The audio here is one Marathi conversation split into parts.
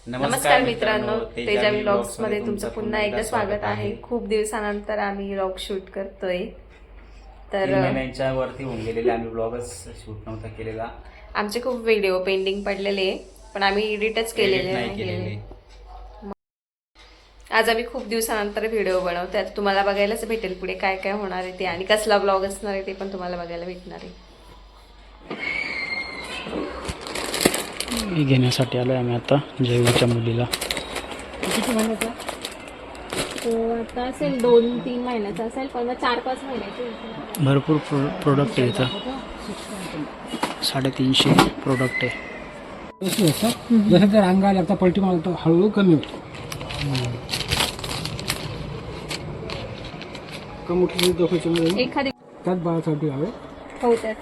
नमस्कार मित्रांनो, तेजा व्लॉग्स मध्ये तुमचं पुन्हा एकदा स्वागत आहे। खूप दिवसानंतर आम्ही व्लॉग शूट करतोय। तर 3 महिन्यांच्या वरती होऊन गेलेले आम्ही व्लॉगच शूट नव्हता केलेला। आमचे खूप व्हिडिओ पेंडिंग पडलेले पण आम्ही एडिटच केलेले नाही। आज आम्ही खूप दिवसानंतर व्हिडिओ बनवतोय। आता तुम्हाला बघायलाच भेटेल पुढे काय काय होणार आहे ते आणि कसला व्लॉग असणार आहे ते पण तुम्हाला बघायला भेटणार आहे। घेण्यासाठी आलोय आम्ही आता जयवीच्या मुलीला। किती महिन्याचा? तो आता असेल 2-3 महिन्याचा असेल पण 4-5 महिन्याचे। भरपूर प्रोडक्ट आहे इथं, 350 प्रोडक्ट आहे। जसं तर अंगाला लागता पलटी मारतो हळूहळू कमी होतो। कमुठी दोघांची एखादी त्यात बाळासाठी हवे हो त्याच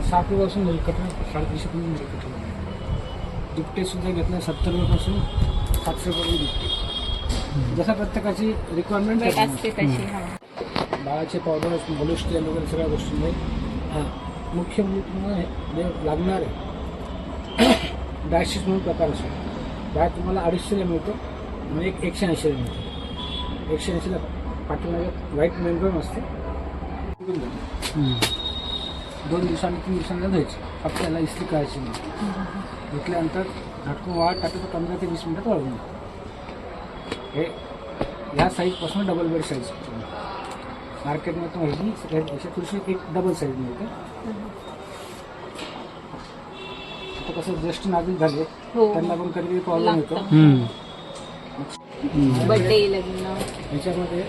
60 रुपयापासून कटून 350 पर्यंत कटून दुपटे सुद्धा घेतलं 70 रुपयापासून 700 पर्यंत दुपटे, जसं प्रत्येकाची रिक्वायरमेंट असते तशी। बाळाचे पावडर मोलिस्टियन वगैरे सगळ्या गोष्टी हां मुख्य म्हणजे लागणारे डायशीट म्हणून प्रकार असतो। डाय तुम्हाला 250ला मिळतो म्हणजे 180ला मिळतो। 180ला पाठीमागे व्हाईट मेम्ब्रेन असते। 2 दिवसांनी 3 दिवसांना धुवायचं, फक्त याला इस्त्री करायची नाही। धुतल्यानंतर झाटकून वाळ टाकतो 15 ते 20 मिनिटात वाळवून हे ह्या साईजपासून डबल बेड साईज मार्केटमध्ये तुम्हाला याच्या थोडीशी एक डबल साईज मिळते। आता कसं ज्येष्ठ नागरिक झाले त्यांना पण कधी प्रॉब्लेम येतो। बर्थडे लग्न याच्यामध्ये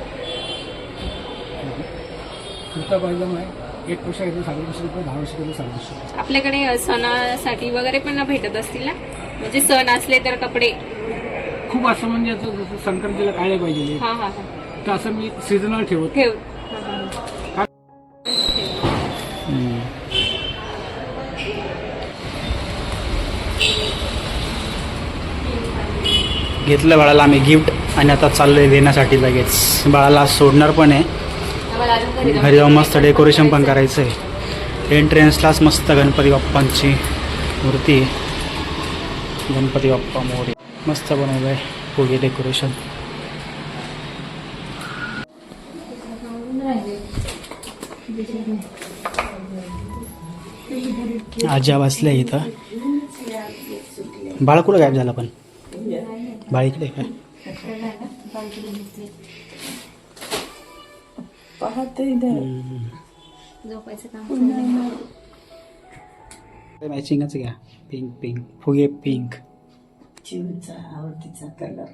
कुर्ता पायजामा आहे, एक पोशाख घेतला 250 रुपये, 10 वर्ष घेतलं 750 आपल्याकडे सणासाठी वगैरे पण भेटत असतील ना, म्हणजे सण असले तर कपडे खूप असं म्हणजे असं जसं संक्रांतीला काढले पाहिजे तर असं मी सीझनल ठेवत ठेव। घेतलं बाळाला आम्ही गिफ्ट आणि आता चाललोय देण्यासाठी लगेच। बाळाला सोडणार पण आहे, घरी जाऊन मस्त डेकोरेशन पण करायचं आहे। एंट्रन्सलाच मस्त गणपती बाप्पांची मूर्ती, गणपती बाप्पा मोरे मस्त बनवलं आहे पुढे डेकोरेशन। आज्या बसल्या इथं। बाळ कुठं गायब झाला पण? बाळ इकडे काय झोपायचं काम मॅचिंगच घ्या, पिंक पिंक फुगे पिंक। चिवचा आवडतीचा कलर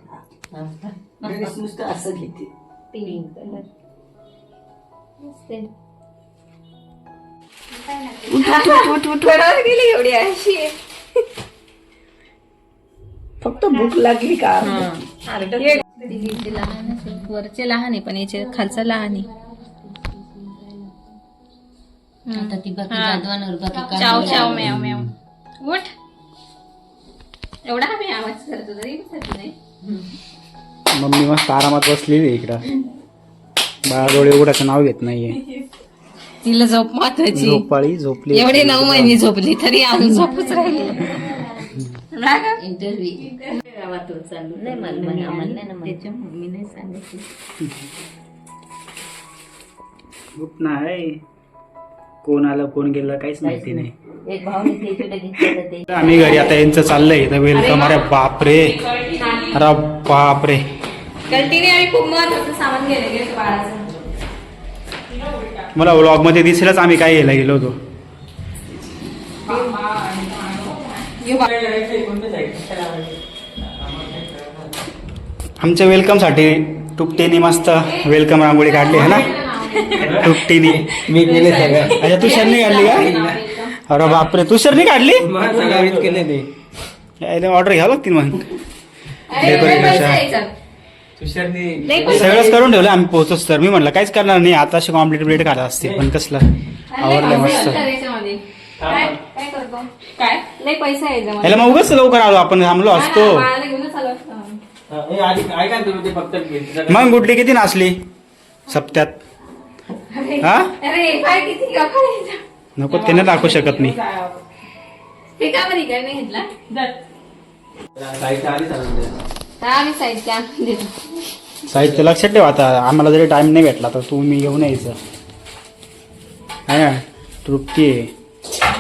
नुसतं असं घेते पिंक कलर गेली एवढी अशी फक्त भूक लागली का वरचे लहान आहे पण याचे खालचा लहान आहे। आता ती बाकी जादवांवर बाकी चाव चाव म्याव म्याव उठ। एवढा आम्ही आवाज करतो तरी दिसत नाही। मम्मी मस्त आरामात बसलेली आहे इकडं, बाळाजवळ एवढ्याचं नाव घेत नाहीये। तिला झोप महत्वाची, झोपाळी झोपली एवढे 9 महिने झोपली तरी अजून झोपच राहिली। इंटरव्ह्यू गावातून चालू नाही त्याच्या मम्मी नाही सांगितलं। गुप नाही, कोण आलं कोण गेलं काहीच माहिती नाही। एक भावने त्याच्याकडे घेतलं ते आम्ही घरी आता यांचं चाललंय इथं वेलकम। अरे बापरे, अरे बापरे, कंटिन्यू आम्ही खूप महत्वाचं सामान गेलं बाळाचं। मला व्लॉग मध्ये दिसेलच आम्ही काय घ्यायला गेलो होतो। आमच्या वेलकम साठी टुकटीने मस्त वेलकम रांगोळी काढली आहे ना, टुकटीने मी केले सगळं। अच्छा तुषारने काढली का? अरे बापरे, तुषारने काढली? केले नाही ऑर्डर घ्यावं लागतील मग डेकोरेशनच्या। सगळंच करून ठेवलं आम्ही पोहोचच तर। मी म्हटलं काहीच करणार नाही आता, असे कॉम्प्लीट प्लेट काढा असते पण कसलं आवडलंय मस्त। लय पैसा आहे याला मग उगाच लवकर आलो आपण, थांबलो असतो। मग गुडली किती नाचली सप्त्यात? हा अरे पाय किती कपडे नको त्यांना दाखवू शकत मी. हे का बरी काय नाही घेतला हा मी साईडच्या आणून देतो. साहित्य लक्षात ठेवा आता. आम्हाला जरी टाइम नाही भेटला तर तुम्ही घेऊन यायचं आहे ना. तृप्ती आहे.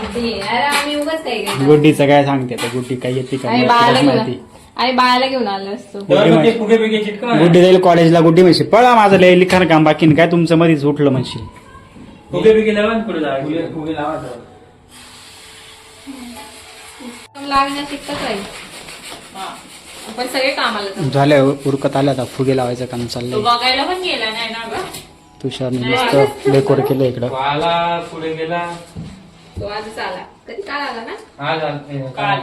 अरे आम्ही उगाच काय केलं. गुड्डीचं काय सांगते आता. गुड्डी काय येते का आम्ही नाही बाळाला आपल्यालाच घेऊन माहिती. आम्ही बाळाला घेऊन आलो असतो. गुड्डी जाईल कॉलेजला. गुड्डी म्हणशी पळा माझं लय लिखाण काम बाकी नाही. काय तुमचं मध्येच उठलं म्हणशील. लागण्या शिकतच राहील. आपण सगळे कामाला जाऊ. झाल्या उरकत आल्या आता. फुगे लावायचं काम चाललंय. बघायला पण गेला नाही ना ग. तुषारने मस्त डेकोर केलं इकडं. पुढे गेला. तो आजच आला. कधी काल आला ना. काल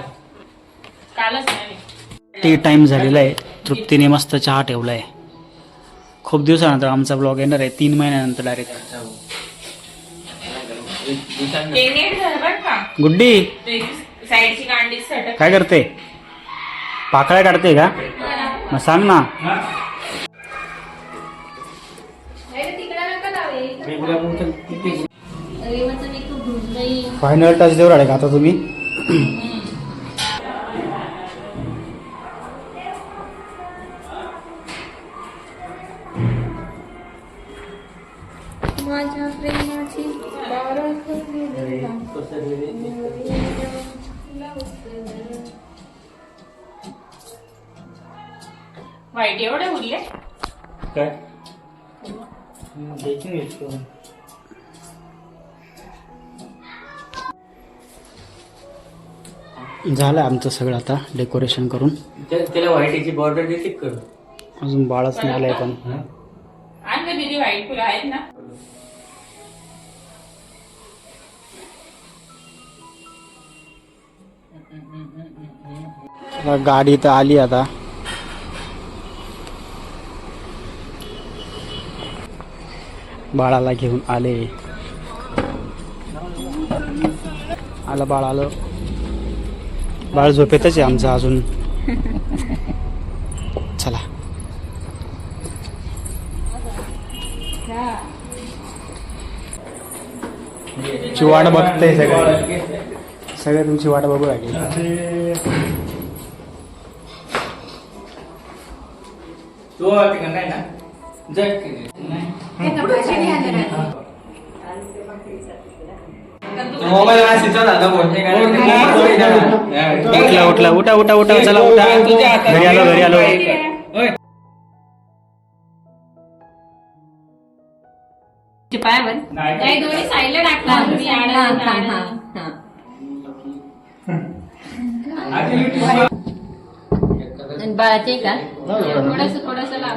कालच नाही. टी टाइम झालेला आहे. तृप्तीने मस्त चहा ठेवलाय. खूप दिवसानंतर आमचा ब्लॉग येणार आहे. 3 महिन्यानंतर डायरेक्ट. ते नीट झालं बरं का. गुड्डी ते साईडची कांडी सटक. काय करते. पाकळ्या काढते का. मग सांग ना. तिकडे नका लावे. रेवाचं मी खूप धुतलंय. फायनल टच देऊ राहिले का आता तुम्ही. माझ्या प्रेमाची बारात वाईट एवढे उरले. झालं आमचं सगळं आता डेकोरेशन करून. त्याला व्हाईटची बॉर्डर देते कर. अजून बाळच नाही आलंय पण. आणि ना दिदी वाईट फुलं आहेत ना. गाडी तर आली आता. बाळाला घेऊन आले. आलं बाळ आलं. बाळ झोपेतच आहे आमचं अजून. चला ची वाट बघते सगळे. सगळे तुमची वाट बघू लागली. तो नाही ना. मोबाईल उठला उठा उठा उठा उठा चला उठा. घरी आलो घरी आलो. पायावर नाही दोन्ही साईडला टाकला. तुम्ही बाळाचे का थोडस लाव.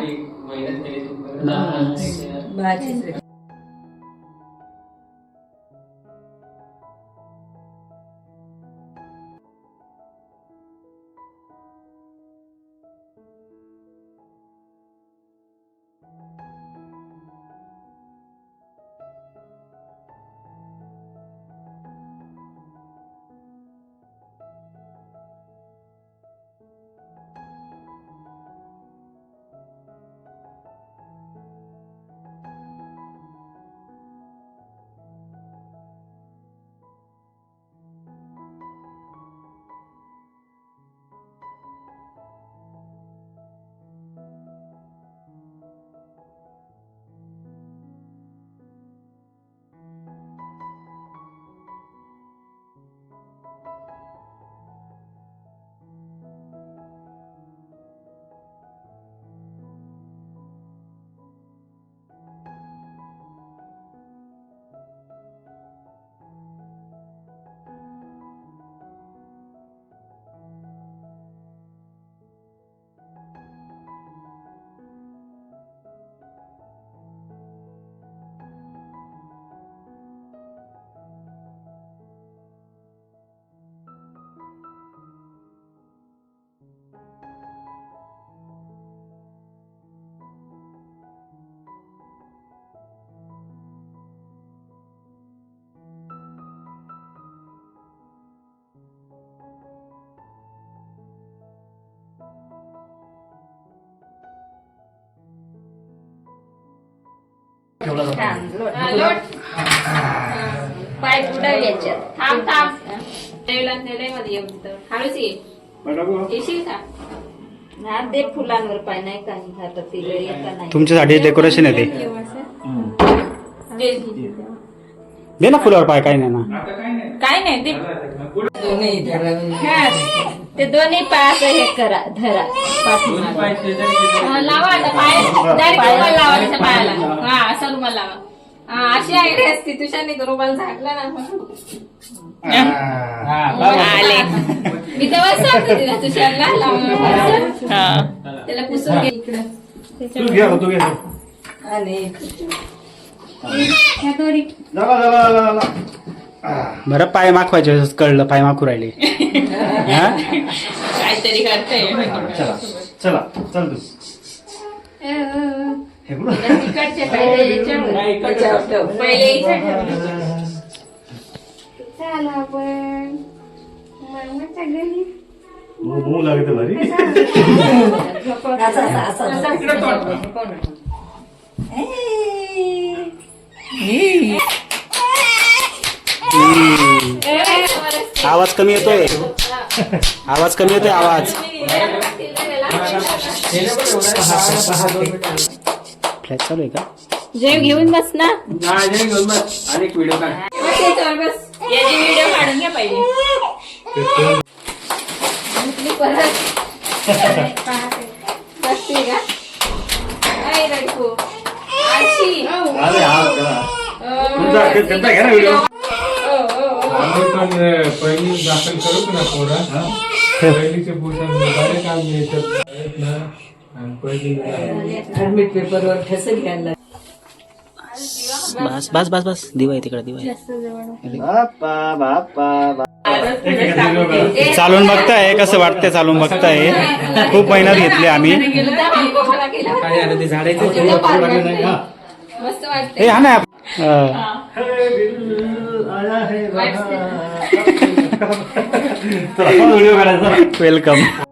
पाय कुठं याच्यात थांब थांब देवीला नेलंय मध्ये येऊन तिथं हळूच ये येशील का हा ते फुलांवर पाय नाही का आता तिला येता नाही तुमच्यासाठी डेकोरेशन आहे ते दे. दे ना फुलावर पाय काय नाही ना. काय नाही ते ते दोन्ही पाय असं हे करा धरा लावा आता पाय डायरेक्ट रुमाल लावा त्याच्या पायाला हा असा रुमाल लावा हा अशी आयडिया असते तुझ्याने तो रुमाल झाकला ना आले मी तेव्हा सांगते तिला तुषारला त्याला पुसून घे इकडं बरं पाय माखवायचे कळलं पाय माखू राहिले. हा? काहीतरी करते चला चल तू तिकडचे पहिले याच्यावर पहिले याच्यावर चला आपण मामाच्या घरी मऊ लागते भारी आवाज कमी येतोय आवाज कमी येतोय आवाज फ्लॅट चालू आहे का जेव घेऊन बस ना अनेक व्हिडिओ काय बस याची व्हिडिओ काढून घ्या पहिले बसते का काय रडकू आशी आम्ही पण पहिली दाखल करू ना पोरा पहिलीचे पुस्तक बरे काम मिळतात ना आणि पहिली ऍडमिट पेपरवर ठसे घ्यायला बस बस बस बस दिवा आहे तिकडे दिवा चालून बघताय कसं वाटतंय चालून बघताय खूप मेहनत घेतली आम्ही मस्त वाटते हे हा ना वेलकम